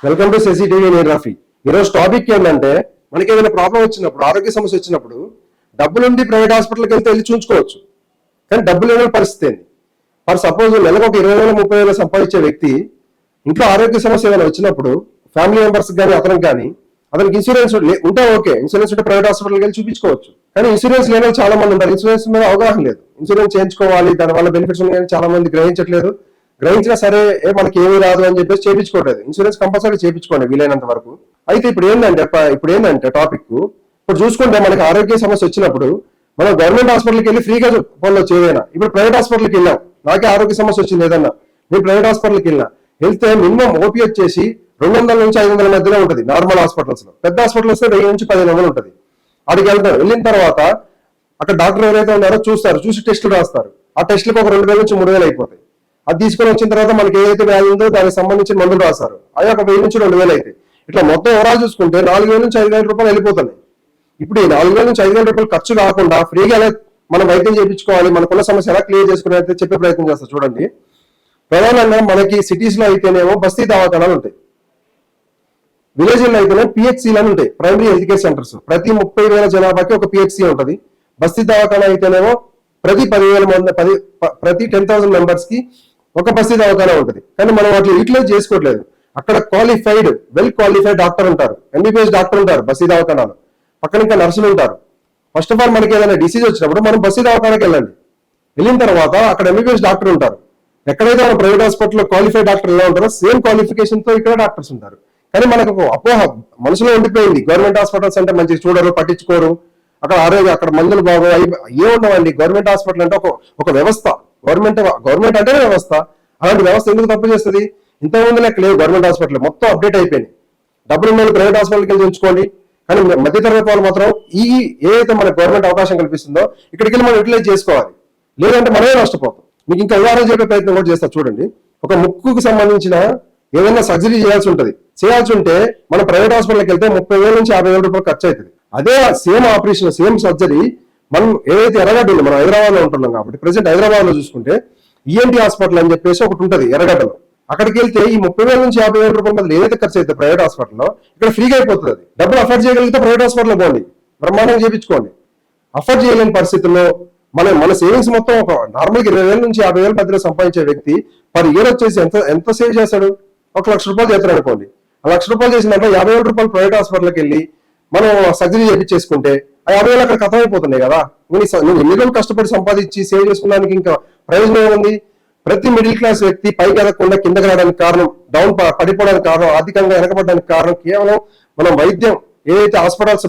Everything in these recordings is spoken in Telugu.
Welcome to Shashi TV. నేను రఫీ. ఈరోజు టాపిక్ ఏంటంటే, మనకి ఏదైనా ప్రాబ్లం వచ్చినప్పుడు, ఆరోగ్య సమస్య వచ్చినప్పుడు డబ్బులుండి ప్రైవేట్ హాస్పిటల్కి వెళ్ళి చూయించుకోవచ్చు. కానీ డబ్బులు లేని పరిస్థితి ఏంది? ఫర్ సపోజ్ నెలకు ఒక 20,000 30,000 సంపాదించే వ్యక్తి ఇంట్లో ఆరోగ్య సమస్య ఏదైనా వచ్చినప్పుడు ఫ్యామిలీ మెంబర్స్ కానీ అతనికి ఇన్సూరెన్స్ ఉంటే ఓకే, ఇన్సూరెన్స్ ఉంటే ప్రైవేట్ హాస్పిటల్కి వెళ్ళి చూపించుకోవచ్చు. కానీ ఇన్సూరెన్స్ లేని చాలా మంది ఉంటారు. ఇన్సూరెన్స్ మీద అవగాహన లేదు. ఇన్సూరెన్స్ చేయించుకోవాలి, దానివల్ల బెనిఫిట్స్ ఉన్నాయని చాలా మంది గ్రహించట్లేదు. గ్రహించినా సరే మనకి ఏమీ రాదు అని చెప్పేసి చేయించుకోవట్లేదు. ఇన్సూరెన్స్ కంపల్సరీ చేయించుకోండి వీలైనంత వరకు. అయితే ఇప్పుడు ఏంటంటే టాపిక్ ఇప్పుడు చూసుకుంటే, మనకి ఆరోగ్య సమస్య వచ్చినప్పుడు మనం గవర్నమెంట్ హాస్పిటల్కి వెళ్ళి ఫ్రీగా పొందొచ్చు ఏదైనా. ఇప్పుడు ప్రైవేట్ హాస్పిటల్కి వెళ్ళాం, నాకే ఆరోగ్య సమస్య వచ్చింది ఏదన్నా, నేను ప్రైవేట్ హాస్పిటల్కి వెళ్తే మినిమం ఓపీ వచ్చేసి 200 నుంచి 500 మధ్యలో ఉంటుంది నార్మల్ హాస్పిటల్స్ లో. పెద్ద హాస్పిటల్స్ 1000 నుంచి 1500 ఉంటుంది. అక్కడికి వెళ్తారు. వెళ్ళిన తర్వాత అక్కడ డాక్టర్ ఎవరైతే ఉన్నారో చూస్తారు, చూసి టెస్టులు రాస్తారు. ఆ టెస్టులకు ఒక 2000 నుంచి 3000 అయిపోతాయి. అది తీసుకొని వచ్చిన తర్వాత మనకి ఏదైతే వ్యాధి ఉందో దానికి సంబంధించిన మందులు రాస్తారు. అవి ఒక 1000 నుంచి 2000 అయితే ఇట్లా మొత్తం ఓవరాల్ చూసుకుంటే 4000 నుంచి 5000 రూపాయలు వెళ్ళిపోతున్నాయి. ఇప్పుడు ఈ 4000 నుంచి 5000 రూపాయలు ఖర్చు కాకుండా ఫ్రీగా మనం వైద్యం చేయించుకోవాలి, మనకున్న సమస్య ఎలా క్లియర్ చేసుకుని అయితే చెప్పే ప్రయత్నం చేస్తారు. చూడండి, ప్రధానంగా మనకి సిటీస్ లో అయితేనేమో బస్తీ దవాఖానాలు ఉంటాయి, విలేజ్ లో అయితేనే పిహెచ్సీలు ఉంటాయి, ప్రైమరీ హెల్త్ కేర్ సెంటర్స్. ప్రతి 30,000 జనాభాకి ఒక పిహెచ్సీ ఉంటుంది. బస్తీ దవాఖానా అయితేనేమో ప్రతి 10,000 మంది ప్రతి 10,000 మెంబర్స్ కి ఒక బస్తీ దవాఖానా ఉంటుంది. కానీ మనం వాటిని యూటిలైజ్ చేసుకోవట్లేదు. అక్కడ వెల్ క్వాలిఫైడ్ డాక్టర్ ఉంటారు, ఎంబీబీఎస్ డాక్టర్ ఉంటారు బస్తీ దవాఖానాలో. పక్కన ఇంకా నర్సులు ఉంటారు. ఫస్ట్ ఆఫ్ ఆల్ మనకి ఏదైనా డిసీజ్ వచ్చినప్పుడు మనం బస్తీ దవాఖానాకి వెళ్ళండి. వెళ్ళిన తర్వాత అక్కడ ఎంబీబీఎస్ డాక్టర్ ఉంటారు. ఎక్కడైతే మన ప్రైవేట్ హాస్పిటల్లో క్వాలిఫైడ్ డాక్టర్ ఎలా ఉంటారో సేమ్ క్వాలిఫికేషన్ తో ఇక్కడ డాక్టర్స్ ఉంటారు. కానీ మనకు ఒక అపోహ మనసులో ఉండిపోయింది, గవర్నమెంట్ హాస్పిటల్స్ అంటే మంచిగా చూడరు, పట్టించుకోరు, అక్కడ మందులు బాగోవు, ఏముండవండి. గవర్నమెంట్ హాస్పిటల్ అంటే ఒక వ్యవస్థ. గవర్నమెంట్ అంటేనే వ్యవస్థ. అలాంటి వ్యవస్థ ఎందుకు తప్పు చేస్తుంది? ఇంతకుముందు లెక్క లేవు గవర్నమెంట్ హాస్పిటల్, మొత్తం అప్డేట్ అయిపోయింది. డబ్బులు ఉన్న ప్రైవేట్ హాస్పిటల్కి వెళ్ళి ఉంచుకోండి. కానీ మధ్యతరగతి వాళ్ళు మాత్రం ఏదైతే మనకు గవర్నమెంట్ అవకాశం కల్పిస్తుందో ఇక్కడికి వెళ్ళి మనం యూటిలైజ్ చేసుకోవాలి. లేదంటే మనమే నష్టపోతాం. మీకు ఇంకా ఉదాహరణ చెప్పే ప్రయత్నం కూడా చేస్తారు. చూడండి, ఒక ముక్కుకు సంబంధించిన ఏదైనా సర్జరీ చేయాల్సి ఉంటే మనం ప్రైవేట్ హాస్పిటల్కి వెళ్తే 30,000 నుంచి 50,000 రూపాయలు ఖర్చు అవుతుంది. అదే సేమ్ ఆపరేషన్, సేమ్ సర్జరీ మనం ఏదైతే ఎర్రగడ్డ ఉంది, మనం హైదరాబాద్ లో ఉంటున్నాం కాబట్టి ప్రెసెంట్ హైదరాబాద్ లో చూసుకుంటే ఈఎన్టీ హాస్పిటల్ అని చెప్పేసి ఒకటి ఉంటుంది ఎర్రగడ్డలో. అక్కడికి వెళ్తే ఈ 30,000 నుంచి 50,000 రూపాయల మధ్య ఏదైతే ఖర్చు అయితే ప్రైవేట్ హాస్పిటల్లో ఇక్కడ ఫ్రీగా అయిపోతుంది. అది డబ్బులు అఫోర్డ్ చేయగలిగితే ప్రైవేట్ హాస్పిటల్లో పోండి, బ్రహ్మాండంగా చేయించుకోండి. అఫోర్డ్ చేయలేని పరిస్థితుల్లో మన సేవింగ్స్ మొత్తం ఒక నార్మల్గా 20,000 నుంచి 50,000 మధ్యలో సంపాదించే వ్యక్తి పర్ ఇయర్ వచ్చేసి ఎంత సేవ్ చేస్తాడు? 1,00,000 రూపాయలు చేస్తాడు అనుకోండి. ఆ 1,00,000 రూపాయలు చేసిన దాంట్లో 50,000 రూపాయలు ప్రైవేట్ హాస్పిటల్కి వెళ్ళి మనం సర్జరీ చేయించేసుకుంటే ఆ 50,000 అక్కడ కథం అయిపోతున్నాయి కదా. నువ్వు ఎన్ని రోజులు కష్టపడి సంపాదించి సేవ్ చేసుకోవడానికి ఇంకా ప్రయోజనం ఏముంది? ప్రతి మిడిల్ క్లాస్ వ్యక్తి పైకి ఎదగకుండా కిందకి రావడానికి కారణం, పడిపోవడానికి కారణం, ఆర్థికంగా వెనకబడడానికి కారణం కేవలం మనం వైద్యం ఏదైతే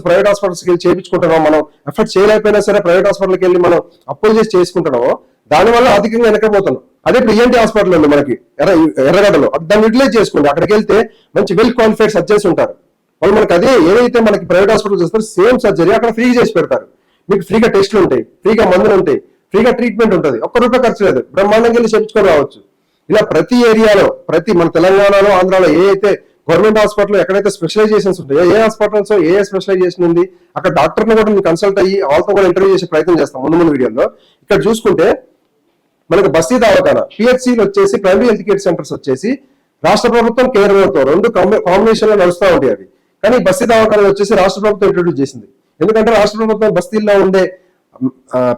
ప్రైవేట్ హాస్పిటల్స్కి వెళ్ళి చేయించుకుంటున్నామో, మనం ఎఫర్ట్ చేయలేకపోయినా సరే ప్రైవేట్ హాస్పిటల్కి వెళ్ళి మనం అప్పులు చేసి చేసుకుంటున్నామో దానివల్ల ఆర్థికంగా వెనకపోతున్నాం. అదే ఇప్పుడు ఈఎన్టీ హాస్పిటల్ ఉంది మనకి ఎర్రగడ్డలో, దాన్ని యూటిలైజ్ చేసుకోండి. అక్కడికి వెళ్తే మంచి వెల్ క్వాలిఫైడ్ సర్జన్స్ ఉంటారు. వాళ్ళు మనకి అదే ఏదైతే మనకి ప్రైవేట్ హాస్పిటల్ చేస్తారో సేమ్ సర్జరీ అక్కడ ఫ్రీ చేసి పెడతారు. మీకు ఫ్రీగా టెస్టులు ఉంటాయి, ఫ్రీగా మందులు ఉంటాయి, ఫ్రీగా ట్రీట్మెంట్ ఉంటుంది. ₹1 ఖర్చు లేదు, బ్రహ్మాండంగా వెళ్ళి చేయించుకొని రావచ్చు. ఇలా ప్రతి ఏరియాలో, మన తెలంగాణలో, ఆంధ్రాలో ఏ అయితే గవర్నమెంట్ హాస్పిటల్ ఎక్కడైతే స్పెషలైజేషన్స్ ఉంటాయో, ఏ హాస్పిటల్స్ ఏ స్పెషలైజేషన్ ఉంది అక్కడ డాక్టర్ని కూడా నేను కన్సల్ట్ అయ్యి వాళ్ళతో కూడా ఇంటర్వ్యూ చేసే ప్రయత్నం చేస్తాం ముందు వీడియోలో. ఇక్కడ చూసుకుంటే మనకి బస్తీ దవాఖానా, పిహెచ్సీలు వచ్చేసి ప్రైమరీ హెల్త్ కేర్ సెంటర్స్ వచ్చేసి రాష్ట్ర ప్రభుత్వం, కేంద్ర ప్రభుత్వం రెండు కాంబినేషన్ లో నడుస్తూ ఉంటాయి అవి. కానీ బస్తీ దవాఖానాలు వచ్చేసి రాష్ట్ర ప్రభుత్వం ఇంట్రొడ్యూస్ చేసింది. ఎందుకంటే రాష్ట్ర ప్రభుత్వం బస్తీల్లో ఉండే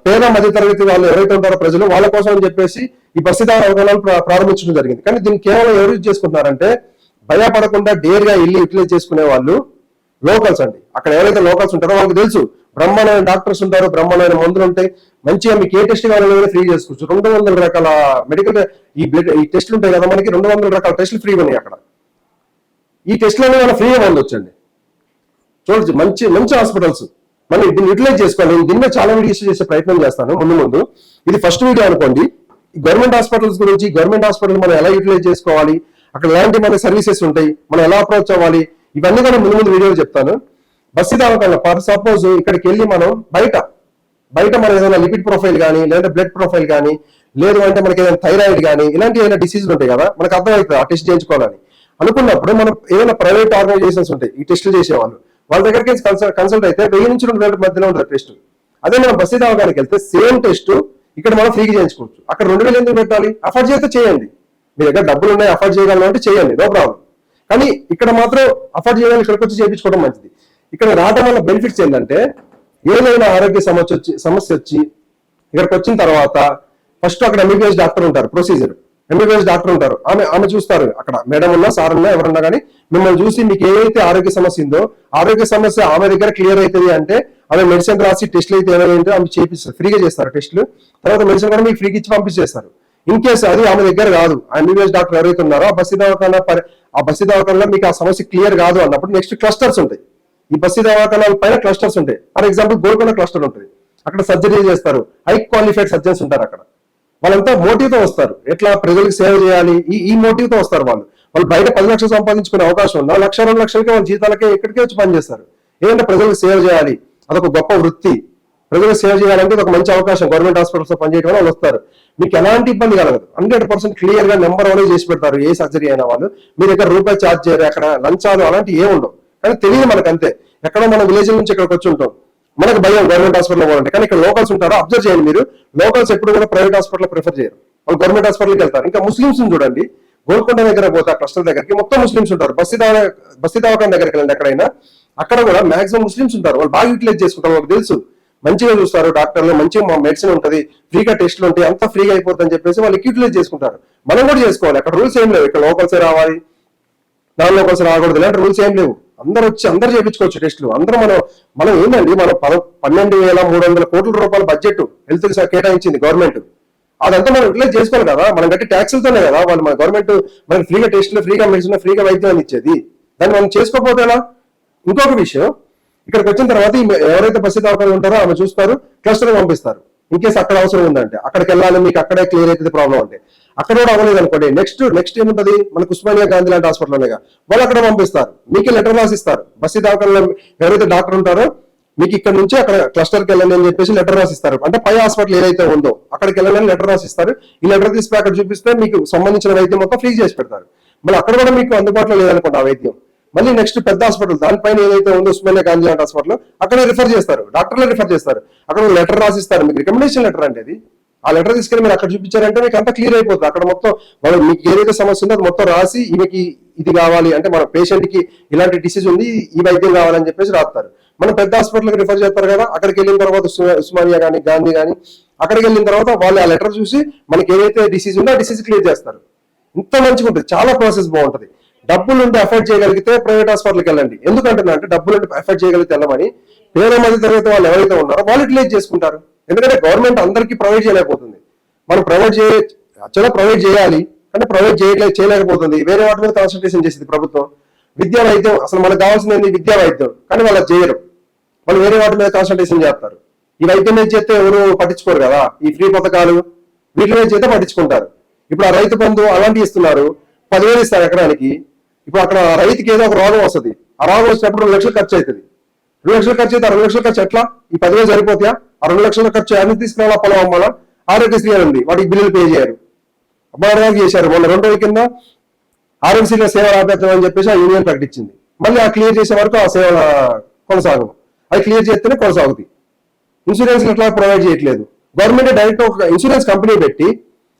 పేద మధ్య తరగతి వాళ్ళు ఎవరైతే ఉంటారో ప్రజలు, వాళ్ళ కోసం అని చెప్పేసి ఈ బస్తీ దవాఖానాలు ప్రారంభించడం జరిగింది. కానీ దీన్ని కేవలం ఎవరు యూజ్ చేసుకుంటున్నారంటే భయపడకుండా డేర్ గా వెళ్ళి యూటిలైజ్ చేసుకునే వాళ్ళు లోకల్స్ అండి. అక్కడ ఎవరైతే లోకల్స్ ఉంటారో వాళ్ళకి తెలుసు బ్రహ్మాండమైన డాక్టర్స్ ఉంటారు, బ్రహ్మాండమైన మందులు ఉంటాయి, మంచిగా మీకు ఏ టెస్ట్ కావాలన్నా ఫ్రీ చేసుకోవచ్చు. 200 రకాల మెడికల్ ఈ టెస్టులు ఉంటాయి కదా, మనకి 200 రకాల టెస్టులు ఫ్రీ ఉన్నాయి అక్కడ. ఈ టెస్టులన్నీ మనం ఫ్రీగా పొందొచ్చండి. చూడొచ్చు, మంచి హాస్పిటల్స్. మనం దీన్ని యూటిలైజ్ చేసుకోవాలి. నేను దీన్ని చాలా వీడియోస్ చేసే ప్రయత్నం చేస్తాను ముందు. ఇది ఫస్ట్ వీడియో అనుకోండి. గవర్నమెంట్ హాస్పిటల్స్ గురించి, గవర్నమెంట్ హాస్పిటల్ మనం ఎలా యూటిలైజ్ చేసుకోవాలి, అక్కడ ఎలాంటి మన సర్వీసెస్ ఉంటాయి, మనం ఎలా అప్రోచ్ అవ్వాలి, ఇవన్నీ కూడా ముందు వీడియోలు చెప్తాను. బస్తీ దవాఖానా ఫర్ సపోజ్ ఇక్కడికి వెళ్ళి మనం బయట మనం ఏదైనా లిపిడ్ ప్రొఫైల్ కానీ, లేదా బ్లడ్ ప్రొఫైల్ కానీ, లేదు అంటే మనకి ఏదైనా థైరాయిడ్ కానీ, ఇలాంటి ఏదైనా డిసీజులు ఉంటాయి కదా, మనకు అర్థమవుతుంది ఆ టెస్ట్ చేయించుకోవాలని అనుకున్నప్పుడు మనం ఏదైనా ప్రైవేట్ ఆర్గనైజేషన్స్ ఉంటాయి ఈ టెస్టులు చేసేవాళ్ళు, వాళ్ళ దగ్గరికి కన్సల్ట్ అయితే 1000 నుంచి 2,000 మధ్యలో ఉంటుంది టెస్ట్. అదే మనం బస్తీ దవాఖానాకి వెళ్తే సేమ్ టెస్ట్ ఇక్కడ మనం ఫ్రీగా చేయించుకోవచ్చు. అక్కడ 2,000 ఎందుకు పెట్టాలి? అఫోర్డ్ చేస్తే చేయండి. మీ దగ్గర డబ్బులు ఉన్నాయి, అఫోర్డ్ చేయగలను అంటే చేయండి, నో ప్రాబ్లం. కానీ ఇక్కడ మాత్రం అఫోర్డ్ చేయడానికి ఇక్కడికి వచ్చి చేయించుకోవడం మంచిది. ఇక్కడ రావడం వల్ల బెనిఫిట్స్ ఏంటంటే ఏదైనా ఆరోగ్య సమస్య వచ్చి ఇక్కడికి వచ్చిన తర్వాత ఫస్ట్ అక్కడ ఎంబీబీఎస్ డాక్టర్ ఉంటారు, ప్రొసీజర్ ఎంబీబీఎస్ డాక్టర్ ఉంటారు, ఆమె చూస్తారు. అక్కడ మేడం ఉన్నా సార్ ఉన్నా ఎవరున్నా కానీ మిమ్మల్ని చూసి మీకు ఏదైతే ఆరోగ్య సమస్య ఉందో ఆరోగ్య సమస్య ఆమె దగ్గర క్లియర్ అవుతుంది అంటే ఆమె మెడిసిన్ రాసి టెస్ట్లు అయితే ఏమైనా ఆమె చేపిస్తారు, ఫ్రీగా చేస్తారు టెస్టులు. తర్వాత మెడిసిన్ కూడా మీకు ఫ్రీగా ఇచ్చి పంపించేస్తారు. ఇన్ కేసు అది ఆమె దగ్గర కాదు, ఆ ఎంబీబీఎస్ డాక్టర్ ఎవరైతే ఉన్నారో ఆ బస్తీ దవాఖానా మీకు ఆ సమస్య క్లియర్ కాదు అన్నప్పుడు నెక్స్ట్ క్లస్టర్స్ ఉంటాయి. ఈ బస్తీ దవాఖానాల పైన క్లస్టర్స్ ఉంటాయి. ఫర్ ఎగ్జాంపుల్ గోల్కొండ క్లస్టర్ ఉంటుంది, అక్కడ సర్జరీ చేస్తారు, హై క్వాలిఫైడ్ సర్జన్స్ ఉంటారు అక్కడ. వాళ్ళంతా మోటివ్ తో వస్తారు, ఎట్లా ప్రజలకు సేవ చేయాలి ఈ మోటివ్ తో వస్తారు. వాళ్ళు బయట 10 లక్షలు సంపాదించుకునే అవకాశం ఉన్నా 1-2 లక్షలకే వాళ్ళ జీతాలకే ఇక్కడికే వచ్చి పనిచేస్తారు. ఏంటంటే ప్రజలకు సేవ చేయాలి, అదొక గొప్ప వృత్తి. ప్రజలకు సేవ చేయాలంటే ఒక మంచి అవకాశం. గవర్నమెంట్ హాస్పిటల్స్ లో పనిచేయడం వాళ్ళు వస్తారు, మీకు ఎలాంటి ఇబ్బంది కలగదు. 100% క్లియర్ గా నెంబర్ 1 చేసి పెడతారు. ఏ సర్జరీ అయినా వాళ్ళు మీ దగ్గర రూపాయి ఛార్జ్ చేయరు, అక్కడ లంచాలు అలాంటివి ఏమి ఉండవు. కానీ తెలియదు మనకు అంతే. ఎక్కడో మన విలేజ్ నుంచి ఇక్కడికి వచ్చి ఉంటాం, మనకు భయం గవర్నమెంట్ హాస్పిటల్ పోవాలంటే. కానీ ఇక్కడ లోకల్స్ ఉంటారో అబ్జర్వ్ చేయండి మీరు, లోకల్స్ ఎప్పుడు కూడా ప్రైవేట్ హాస్పిటల్ ప్రిఫర్ చేయరు, వాళ్ళు గవర్నమెంట్ హాస్పిటల్కి వెళ్తారు. ఇంకా ముస్లింస్ చూడండి, గోల్కొండ దగ్గర పోతే క్లస్టర్ దగ్గరికి మొత్తం ముస్లింస్ ఉంటారు. బస్తీ దవాఖాన దగ్గరికి వెళ్ళండి ఎక్కడైనా, అక్కడ కూడా మాక్సిమం ముస్లింస్ ఉంటారు. వాళ్ళు బాగా యూటిలైజ్ చేసుకుంటారు, వాళ్ళకి తెలుసు మంచిగా చూస్తారు డాక్టర్లు, మంచిగా మెడిసిన్ ఉంటుంది, ఫ్రీగా టెస్టులు ఉంటాయి, అంతా ఫ్రీగా అయిపోతుందని చెప్పేసి వాళ్ళు యూటిలైజ్ చేసుకుంటారు. మనం కూడా చేసుకోవాలి. అక్కడ రూల్స్ ఏం లేవు, ఇక్కడ లోకల్సే రావాలి, నాన్ లోకల్స్ రాకూడదు, ఇలాంటి రూల్స్ ఏం లేవు. అందరూ వచ్చి అందరు చేయించుకోవచ్చు టెస్టులు. అందరూ మనం ఏంటండి, మనం 12,300 కోట్ల రూపాయల బడ్జెట్ హెల్త్ కేటాయించింది గవర్నమెంట్. అదంతా మనం యూటిలైజ్ చేసుకోవాలి కదా, మనం గట్టి ట్యాక్సులతోనే కదా వాళ్ళు మన గవర్నమెంట్ మనకి ఫ్రీగా టెస్టులు, ఫ్రీగా మెడిసిన్, ఫ్రీగా వైద్యాన్ని ఇచ్చేది. దాన్ని మనం చేసుకోకపోతే ఎలా? ఇంకొక విషయం, ఇక్కడికి వచ్చిన తర్వాత ఎవరైతే బస్తీ దవాఖానా ఉంటారో ఆమె చూస్తారు, క్లస్టర్ పంపిస్తారు. ఇన్ కేసు అక్కడ అవసరం ఉందంటే అక్కడికి వెళ్ళాలి, మీకు అక్కడే క్లియర్ అవుతుంది ప్రాబ్లం అంటే. అక్కడ కూడా అవ్వలేదు అనుకోండి, నెక్స్ట్ ఏముంటది, మనకు ఉస్మానియా గాంధీ లాంటి హాస్పిటల్ ఉన్నాయిగా, వాళ్ళు అక్కడ పంపిస్తారు, మీకు లెటర్ రాసిస్తారు. బస్తీ దవాఖానాలో ఎవరైతే డాక్టర్ ఉంటారో మీకు ఇక్కడ నుంచి అక్కడ క్లస్టర్కి వెళ్ళండి అని చెప్పేసి లెటర్ రాసిస్తారు. అంటే పై హాస్పిటల్ ఏదైతే ఉందో అక్కడికి వెళ్ళండి లెటర్ రాసిస్తారు. ఈ లెటర్ తీసుకుని అక్కడ చూపిస్తే మీకు సంబంధించిన వైద్యం మొత్తం ఫ్రీ చేసి పెడతారు. మళ్ళీ అక్కడ కూడా మీకు అందుబాటులో లేదనుకోండి ఆ వైద్యం, మళ్ళీ నెక్స్ట్ పెద్ద హాస్పిటల్ దానిపైన ఏదైతే ఉందో ఉస్మానియా గాంధీ లాంటి హాస్పిటల్ అక్కడే రిఫర్ చేస్తారు, డాక్టర్లే రిఫర్ చేస్తారు. అక్కడ లెటర్ రాసిస్తారు, మీకు రికమెండేషన్ లెటర్ అంటే అది. ఆ లెటర్ తీసుకెళ్ళి మీరు అక్కడ చూపించారంటే మీకు అంతా క్లియర్ అయిపోతుంది. అక్కడ మొత్తం వాళ్ళు మీకు ఏదైతే సమస్య ఉందో అది మొత్తం రాసి ఈమెకి ఇది కావాలి అంటే మన పేషెంట్ కి ఇలాంటి డిసీజ్ ఉంది, ఈ వైద్యం కావాలని చెప్పేసి రాస్తారు. మనం పెద్ద హాస్పిటల్కి రిఫర్ చేస్తారు కదా, అక్కడికి వెళ్ళిన తర్వాత ఉస్మానియా కానీ గాంధీ కానీ అక్కడికి వెళ్ళిన తర్వాత వాళ్ళు ఆ లెటర్ చూసి మనకి ఏదైతే డిసీజ్ ఉందో ఆ డిసీజ్ క్లియర్ చేస్తారు. ఇంత మంచిగా ఉంటుంది, చాలా ప్రాసెస్ బాగుంటుంది. డబ్బులు నుండి అఫోర్డ్ చేయగలిగితే ప్రైవేట్ హాస్పిటల్కి వెళ్ళండి. ఎందుకంటున్నా అంటే డబ్బులు నుండి అఫోర్డ్ చేయగలిగితే వెళ్ళమని పేద మధ్య తరగతి వాళ్ళు ఎవరైతే ఉన్నారో వాళ్ళు యూటిలైజ్ చేసుకుంటారు. ఎందుకంటే గవర్నమెంట్ అందరికీ ప్రొవైడ్ చేయలేకపోతుంది. మనం ప్రొవైడ్ చేయాలి అంటే ప్రొవైడ్ చేయలేకపోతుంది. వేరే వాటి మీద కాన్సన్ట్రేషన్ చేసింది ప్రభుత్వం. విద్యా వైద్యం అసలు మనకు కావాల్సింది విద్యా వైద్యం, కానీ వాళ్ళు చేయరు. వాళ్ళు వేరే వాటి మీద కాన్సన్ట్రేషన్ చేస్తారు. ఈ వైద్యం మీద చేస్తే ఎవరు పట్టించుకోరు కదా, ఈ ఫ్రీ పథకాలు వీటి మీద చేస్తే పట్టించుకుంటారు. ఇప్పుడు ఆ రైతు బంధు అలాంటివి ఇస్తున్నారు, 10,000 ఇస్తారు ఎకరానికి. ఇప్పుడు అక్కడ రైతుకి ఏదో ఒక రోగం వస్తుంది, ఆ రోగం వచ్చినప్పుడు 2 లక్షలు ఖర్చు అవుతుంది. 2 లక్షలు ఖర్చు అయితే 2 లక్షలు ఖర్చు ఎట్లా? ఈ 10,000 సరిపోతాయా? ఆ 2 లక్షల ఖర్చు అన్ని తీసుకురావాలా? పొలం అమ్మాలా? ఆరోగ్యశ్రీ అని ఉంది, వాటికి బిల్లులు పే చేయరు. అబ్బాయి చేశారు. మొన్న 2 రోజుల కింద ఆరోగ్యశ్రీలో సేవ ఆపేద్దాం అని చెప్పేసి ఆ యూనియన్ ప్రకటించింది. మళ్ళీ ఆ క్లియర్ చేసే వరకు ఆ సేవ కొనసాగదు. అది క్లియర్ చేస్తేనే కొనసాగుతుంది. ఇన్సూరెన్స్ ఎట్లా ప్రొవైడ్ చేయట్లేదు. గవర్నమెంట్ డైరెక్ట్ ఒక ఇన్సూరెన్స్ కంపెనీ పెట్టి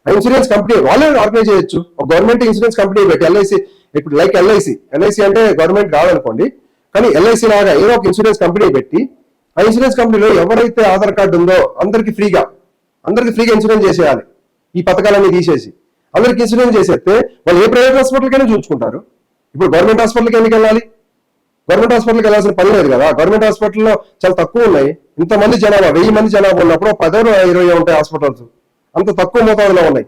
ఆ ఇన్సూరెన్స్ కంపెనీ వాళ్ళే ఆర్గనైజ్ చేయొచ్చు. ఒక గవర్నమెంట్ ఇన్సూరెన్స్ కంపెనీ పెట్టి ఎల్ఐసి, ఇప్పుడు లైక్ ఎల్ఐసి అంటే గవర్నమెంట్ కాదనుకోండి, కానీ ఎల్ఐసి లాగా ఏదో ఒక ఇన్సూరెన్స్ కంపెనీ పెట్టి ఆ ఇన్సూరెన్స్ కంపెనీలో ఎవరైతే ఆధార్ కార్డు ఉందో అందరికి ఫ్రీగా ఇన్సూరెన్స్ చేసేయాలి. ఈ పథకాలన్నీ తీసేసి అందరికి ఇన్సూరెన్స్ చేసేస్తే వాళ్ళు ఏ ప్రైవేట్ హాస్పిటల్కైనా చూసుకుంటారు. ఇప్పుడు గవర్నమెంట్ హాస్పిటల్కి ఎందుకు వెళ్ళాలి? గవర్నమెంట్ హాస్పిటల్కి వెళ్ళాల్సిన పని లేదు కదా. గవర్నమెంట్ హాస్పిటల్లో చాలా తక్కువ ఉన్నాయి. ఇంతమంది జనాభా 1000 మంది జనాభా ఉన్నప్పుడు 10-20 ఉంటాయి హాస్పిటల్స్, అంత తక్కువ మోతాదులో ఉన్నాయి.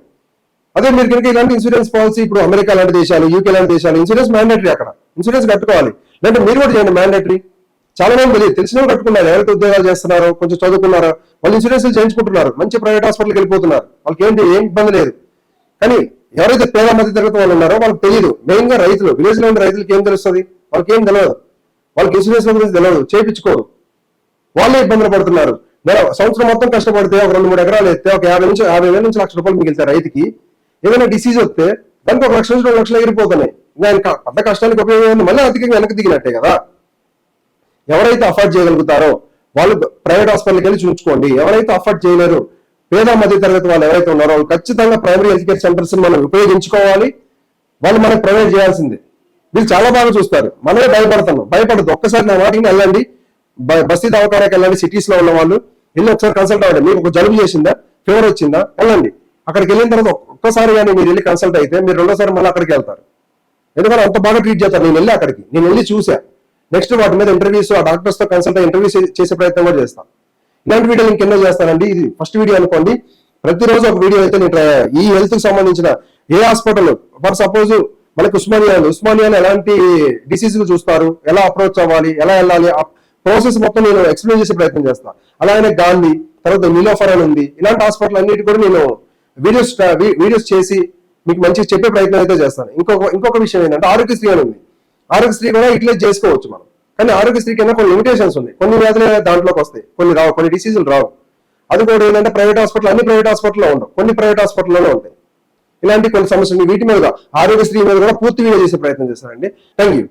అదే మీరు కనుక ఇలాంటి ఇన్సూరెన్స్ పాలసీ, ఇప్పుడు అమెరికా లాంటి దేశాలు, యూకే లాంటి దేశాలు ఇన్సూరెన్స్ మ్యాండేటరీ, అక్కడ ఇన్సూరెన్స్ కట్టుకోవాలి. లేదంటే మీరు కూడా చేయండి మ్యాండేటరీ. చాలా మంది తెలియదు, తెలిసిన వాళ్ళు కట్టుకున్నారు. ఎవరైతే ఉద్యోగాలు చేస్తున్నారో, కొంచెం చదువుకున్నారో వాళ్ళు ఇన్సూరెన్స్ చేయించుకుంటున్నారు, మంచి ప్రైవేట్ హాస్పిటల్కి వెళ్ళిపోతున్నారు. వాళ్ళకి ఏం ఇబ్బంది లేదు. కానీ ఎవరైతే పేద మధ్య తరగతి వాళ్ళు ఉన్నారో వాళ్ళకి తెలియదు. మెయిన్ గా రైతులు, విలేజ్ లో ఉండే రైతులకి ఏం తెలుస్తుంది? వాళ్ళకి ఏం తెలియదు, వాళ్ళకి ఇన్సూరెన్స్ గురించి తెలియదు, చేయించుకోరు. వాళ్ళే ఇబ్బందులు పడుతున్నారు. సంవత్సరం మొత్తం కష్టపడితే ఒక 2-3 ఎకరాలు ఎత్తే ఒక 50,000 నుంచి ₹1,00,000 మిగిలితే రైతుకి ఏదైనా డిసీజ్ వస్తే దానికి 1 లక్ష నుంచి 2 లక్షలు ఎగిరిపోతున్నాయి. ఇంకా పెద్ద కష్టానికి ఉపయోగం మళ్ళీ అధికంగా వెనక్కి దిగినట్టే కదా. ఎవరైతే అఫోర్డ్ చేయగలుగుతారో వాళ్ళు ప్రైవేట్ హాస్పిటల్కి వెళ్ళి చూసుకోండి. ఎవరైతే అఫోర్డ్ చేయలేరు, పేద మధ్య తరగతి వాళ్ళు ఎవరైతే ఉన్నారో ఖచ్చితంగా ప్రైమరీ హెల్త్ కేర్ సెంటర్స్ మనం ఉపయోగించుకోవాలి. వాళ్ళు మనకు ప్రొవైడ్ చేయాల్సిందే. వీళ్ళు చాలా బాగా చూస్తారు, మనమే భయపడద్దు. ఒక్కసారి నా మాటకి వెళ్ళండి, బస్తీ దవాఖానాకి వెళ్ళండి, సిటీస్ లో ఉన్న వాళ్ళు వెళ్ళి ఒకసారి కన్సల్ట్ అవ్వండి. మీకు ఒక జలుబు చేసిందా, ఫీవర్ వచ్చిందా, వెళ్ళండి. అక్కడికి వెళ్ళిన తర్వాత ఒక్కసారి కానీ మీరు వెళ్ళి కన్సల్ట్ అయితే మీరు రెండోసారి మళ్ళీ అక్కడికి వెళ్తారు. ఎందుకంటే అంత బాగా ట్రీట్ చేస్తారు. నేను వెళ్ళి చూసా. నెక్స్ట్ వాటి మీద ఇంటర్వ్యూస్, ఆ డాక్టర్స్ తో కన్సల్ట్ ఇంటర్వ్యూస్ చేసే ప్రయత్నం కూడా చేస్తాను. ఇలాంటి వీడియోలు ఇంకెన్నో చేస్తానండి. ఇది ఫస్ట్ వీడియో అనుకోండి. ప్రతిరోజు ఒక వీడియో అయితే నేను ఈ హెల్త్ కి సంబంధించిన ఏ హాస్పిటల్, ఫర్ సపోజ్ మనకి ఉస్మానియాలో ఎలాంటి డిసీజ్ చూస్తారు, ఎలా అప్రోచ్ అవ్వాలి, ఎలా వెళ్ళాలి, ప్రాసెస్ మొత్తం నేను ఎక్స్ప్లెయిన్ చేసే ప్రయత్నం చేస్తాను. అలాగే గాంధీ, తర్వాత నిలోఫర్ అని ఉంది, ఇలాంటి హాస్పిటల్ అన్నిటి కూడా నేను వీడియోస్ చేసి మీకు మంచిగా చెప్పే ప్రయత్నం అయితే చేస్తాను. ఇంకొక విషయం ఏంటంటే ఆరోగ్యశ్రీ అని ఉంది. ఆరోగ్యశ్రీ కూడా యూటిలైజ్ చేసుకోవచ్చు మనం. కానీ ఆరోగ్యశ్రీ కింద కొన్ని లిమిటేషన్స్ ఉన్నాయి. కొన్ని వ్యాధులు దాంట్లోకి వస్తాయి, కొన్ని రావు, కొన్ని డిసీజులు రావు. అది కూడా ఏంటంటే ప్రైవేట్ హాస్పిటల్, అన్ని ప్రైవేట్ హాస్పిటల్లో ఉండవు, కొన్ని ప్రైవేట్ హాస్పిటల్లోనే ఉంటాయి. ఇలాంటి కొన్ని సమస్యలు వీటి మీద ఆరోగ్యశ్రీ మీద కూడా పూర్తి వీడియో చేసే ప్రయత్నం చేస్తానండి. Thank you.